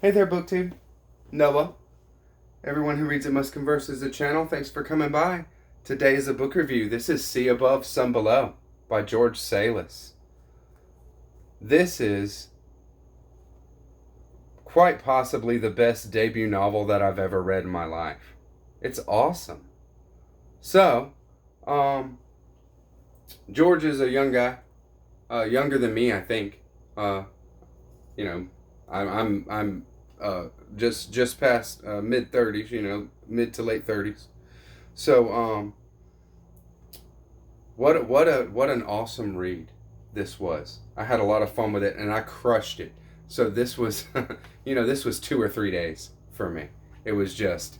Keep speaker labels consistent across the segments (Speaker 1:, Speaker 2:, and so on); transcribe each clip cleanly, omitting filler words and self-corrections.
Speaker 1: Hey there, BookTube. Noah. Everyone who reads it must converse is the channel. Thanks for coming by. Today is a book review. This is Sea Above, Sun Below by George Salis. This is quite possibly the best debut novel that I've ever read in my life. It's awesome. So, George is a young guy, younger than me, I think. You know, I'm just past mid-30s, mid to late 30s. So what an awesome read this was. I had a lot of fun with it and I crushed it. So this was this was 2 or 3 days for me. It was just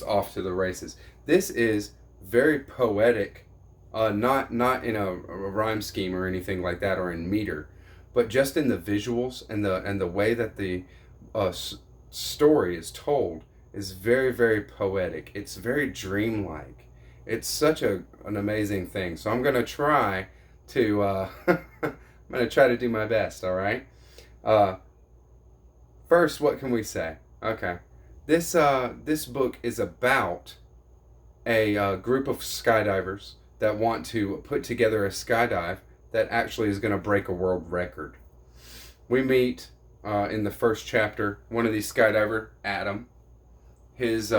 Speaker 1: off to the races. This is very poetic, not in a rhyme scheme or anything like that, or in meter, but just in the visuals and the way that the story is told is very, very poetic. It's very dreamlike. It's such an amazing thing. So I'm gonna try to do my best. All right. First, what can we say? Okay, this book is about a group of skydivers that want to put together a skydive that actually is going to break a world record. We meet in the first chapter one of these skydiver, Adam. His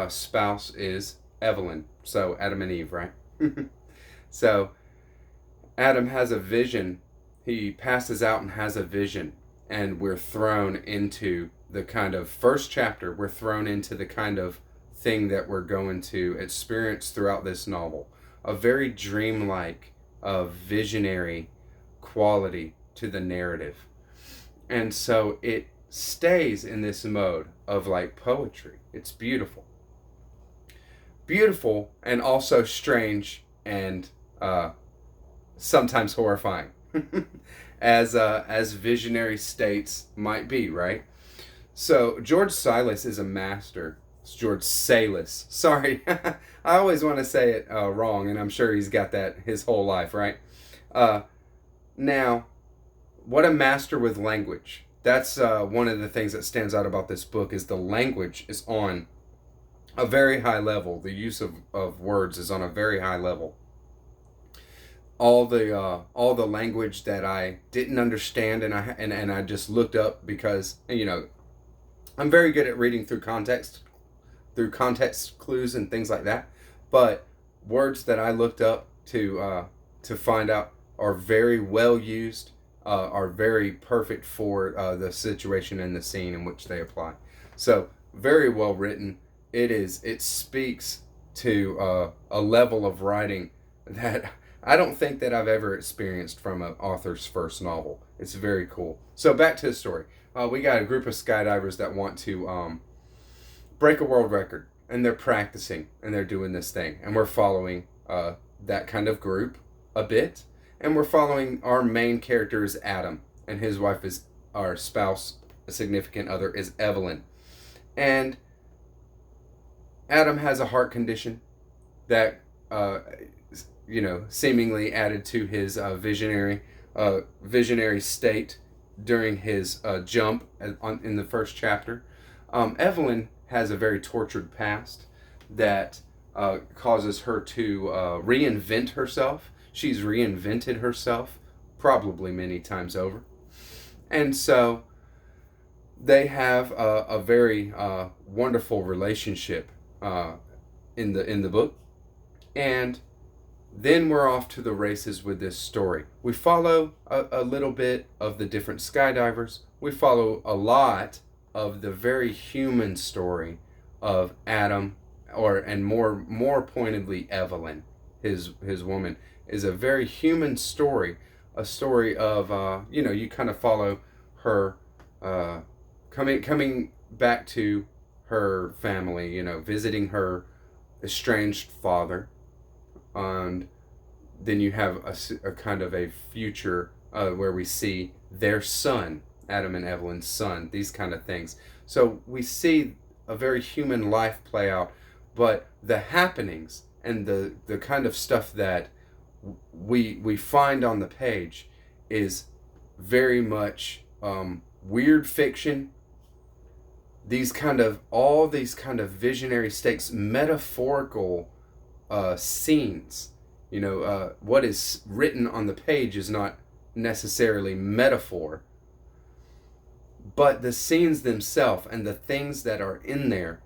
Speaker 1: spouse is Evelyn. So Adam and Eve, right? So Adam has a vision. He passes out and has a vision, and we're thrown into the kind of first chapter. We're thrown into the kind of thing that we're going to experience throughout this novel. A very dreamlike, visionary quality to the narrative. And so it stays in this mode of like poetry. It's beautiful. Beautiful and also strange and sometimes horrifying. as visionary states might be, right? So George Salis is a master. It's George Salis. Sorry, I always want to say it wrong, and I'm sure he's got that his whole life, right? Now, what a master with language. That's one of the things that stands out about this book is the language is on a very high level. The use of words is on a very high level. All the language that I didn't understand and I just looked up because I'm very good at reading through context clues and things like that. But words that I looked up to find out are very well used, are very perfect for the situation and the scene in which they apply. So very well written. It speaks to a level of writing that I don't think that I've ever experienced from an author's first novel. It's very cool. So back to the story. We got a group of skydivers that want to break a world record, and they're practicing and they're doing this thing, and we're following that kind of group a bit, and we're following our main character is Adam, and his wife is our spouse, a significant other is Evelyn, and Adam has a heart condition that seemingly added to his visionary state during his jump in the first chapter. Evelyn has a very tortured past that causes her to reinvent herself. She's reinvented herself probably many times over. And so they have a very wonderful relationship in the book. And then we're off to the races with this story. We follow a little bit of the different skydivers. We follow a lot of the very human story of Adam, and more pointedly Evelyn, his woman, is a very human story. A story of you kind of follow her coming back to her family, visiting her estranged father, and then you have a kind of a future where we see their son, Adam and Evelyn's son, these kind of things. So we see a very human life play out, but the happenings and the kind of stuff that we find on the page is very much weird fiction, all these kind of visionary stakes, metaphorical scenes. What is written on the page is not necessarily metaphor, but the scenes themselves and the things that are in there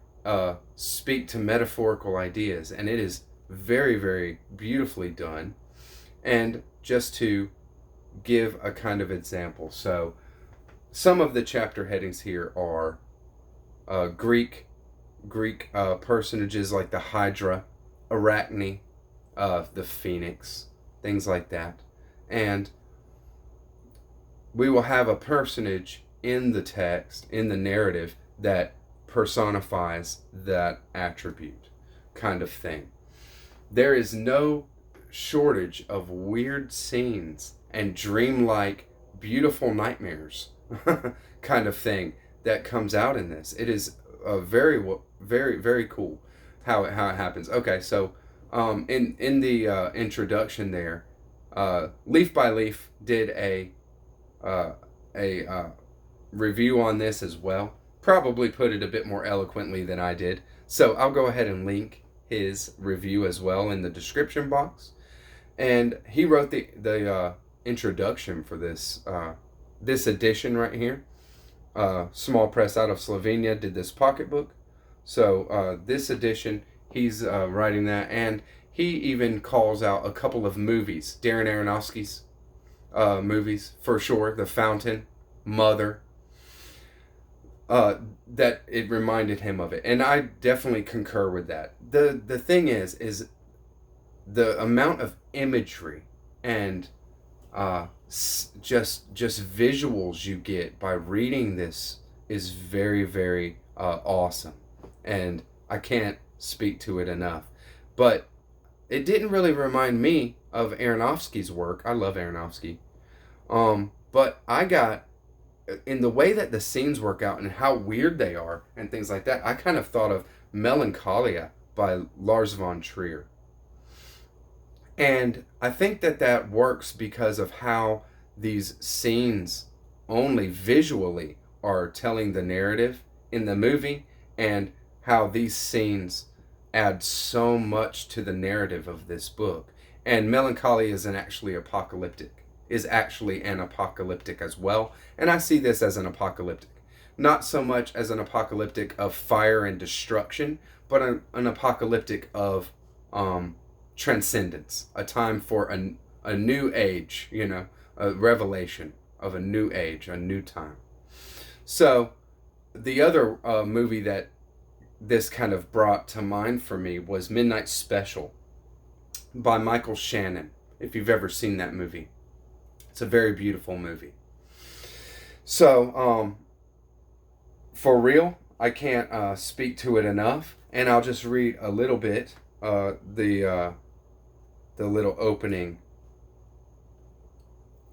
Speaker 1: speak to metaphorical ideas, and it is very, very beautifully done. And just to give a kind of example, so some of the chapter headings here are Greek personages like the Hydra, Arachne, the Phoenix, things like that. And we will have a personage in the text, in the narrative, that personifies that attribute, kind of thing. There is no shortage of weird scenes and dreamlike, beautiful nightmares kind of thing that comes out in this. It is very, very, very cool how it happens. Okay, so in the introduction there, Leaf by Leaf did a review on this as well. Probably put it a bit more eloquently than I did. So I'll go ahead and link his review as well in the description box. And he wrote the introduction for this edition right here. Small press out of Slovenia did this pocketbook. So this edition, he's writing that, and he even calls out a couple of movies, Darren Aronofsky's movies for sure, The Fountain, Mother, that it reminded him of it, and I definitely concur with that. The thing is the amount of imagery and just visuals you get by reading this is very, very awesome, and I can't speak to it enough. But it didn't really remind me of Aronofsky's work. I love Aronofsky, but I got, in the way that the scenes work out and how weird they are and things like that, I kind of thought of Melancholia by Lars von Trier. And I think that works because of how these scenes only visually are telling the narrative in the movie, and how these scenes add so much to the narrative of this book. And Melancholia is actually an apocalyptic as well. And I see this as an apocalyptic. Not so much as an apocalyptic of fire and destruction, but an apocalyptic of transcendence, a time for a new age, a revelation of a new age, a new time. So the other movie that this kind of brought to mind for me was Midnight Special by Michael Shannon, if you've ever seen that movie. It's a very beautiful movie. So, for real, I can't speak to it enough, and I'll just read a little bit, the little opening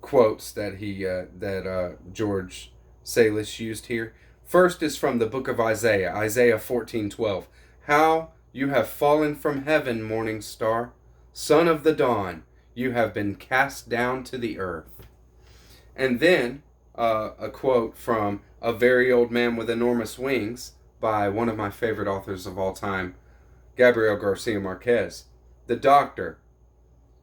Speaker 1: quotes that George Salis used here. First is from the book of Isaiah, Isaiah 14:12. How you have fallen from heaven, morning star, son of the dawn, you have been cast down to the earth. And then a quote from A Very Old Man with Enormous Wings by one of my favorite authors of all time, Gabriel Garcia Marquez. The doctor,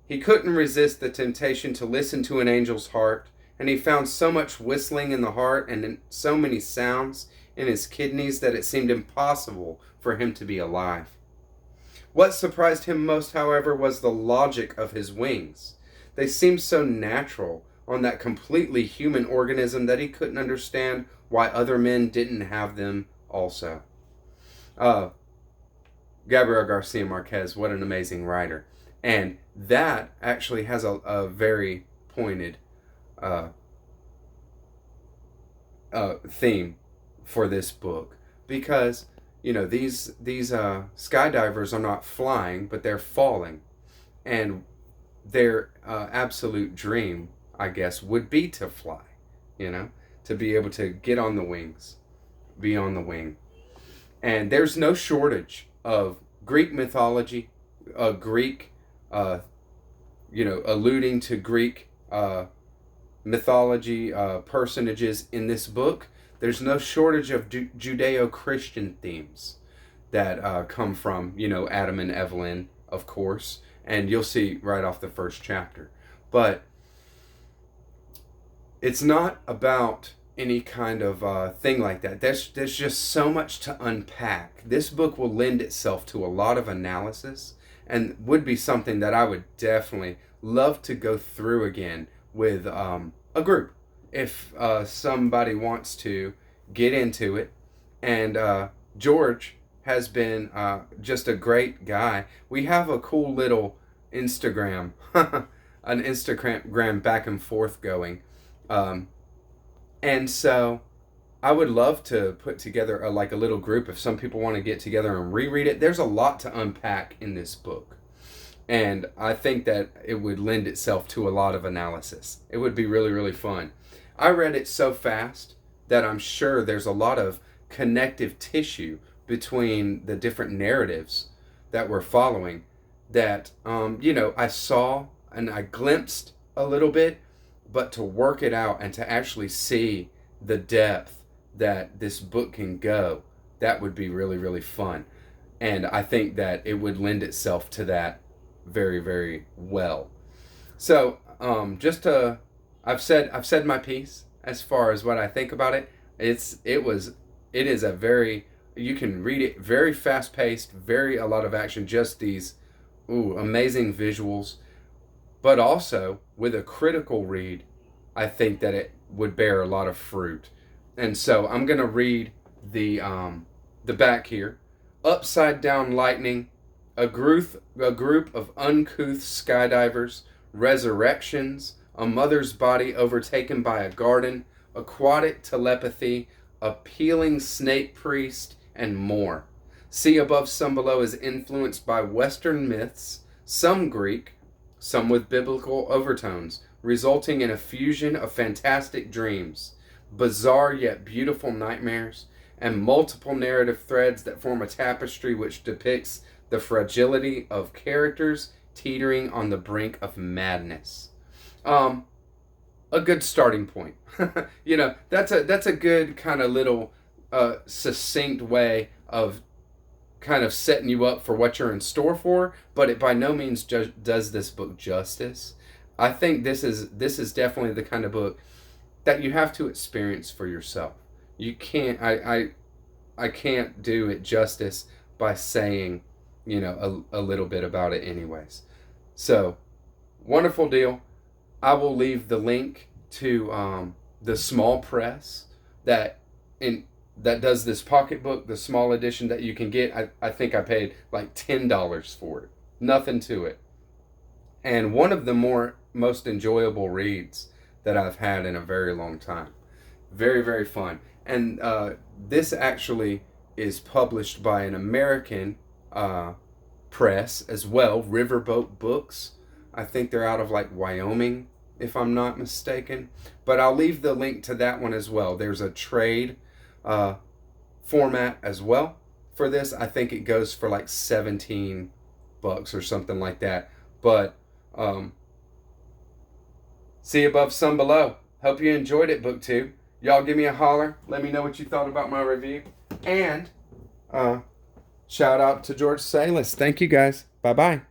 Speaker 1: he couldn't resist the temptation to listen to an angel's heart, and he found so much whistling in the heart and so many sounds in his kidneys that it seemed impossible for him to be alive. What surprised him most, however, was the logic of his wings. They seemed so natural on that completely human organism that he couldn't understand why other men didn't have them also. Gabriel Garcia Marquez, what an amazing writer. And that actually has a very pointed theme for this book, because these skydivers are not flying, but they're falling, and their absolute dream, I guess, would be to fly, to be able to get on the wings, be on the wing. And there's no shortage of Greek mythology, alluding to Greek mythology, personages in this book. There's no shortage of Judeo-Christian themes that come from, Adam and Evelyn, of course, and you'll see right off the first chapter. But it's not about any kind of thing like that. There's just so much to unpack. This book will lend itself to a lot of analysis and would be something that I would definitely love to go through again with a group. If somebody wants to get into it. And George has been just a great guy. We have a cool little Instagram, an Instagram back and forth going. And so I would love to put together a little group if some people want to get together and reread it. There's a lot to unpack in this book. And I think that it would lend itself to a lot of analysis. It would be really, really fun. I read it so fast that I'm sure there's a lot of connective tissue between the different narratives that we're following that, I saw and I glimpsed a little bit, but to work it out and to actually see the depth that this book can go, that would be really, really fun. And I think that it would lend itself to that very, very well. So, I've said my piece as far as what I think about it. It is a very, you can read it very fast paced, a lot of action, just these amazing visuals, but also with a critical read, I think that it would bear a lot of fruit. And so I'm going to read the back here. Upside down lightning, a group of uncouth skydivers, resurrections, a mother's body overtaken by a garden, aquatic telepathy, a peeling snake priest, and more. Sea Above, Sun Below is influenced by Western myths, some Greek, some with biblical overtones, resulting in a fusion of fantastic dreams, bizarre yet beautiful nightmares, and multiple narrative threads that form a tapestry which depicts the fragility of characters teetering on the brink of madness. A good starting point. That's a good kind of little succinct way of kind of setting you up for what you're in store for, but it by no means does this book justice. I think this is definitely the kind of book that you have to experience for yourself. You can't I can't do it justice by saying, a little bit about it anyways. So, wonderful deal. I will leave the link to the small press that does this pocketbook, the small edition that you can get. I think I paid like $10 for it. Nothing to it. And one of the most enjoyable reads that I've had in a very long time. Very, very fun. And this actually is published by an American press as well, Riverboat Books. I think they're out of Wyoming, if I'm not mistaken. But I'll leave the link to that one as well. There's a trade format as well for this. I think it goes for $17 or something like that. But Sea Above, Sun Below. Hope you enjoyed it, Book 2. Y'all give me a holler. Let me know what you thought about my review. And shout out to George Salis. Thank you, guys. Bye-bye.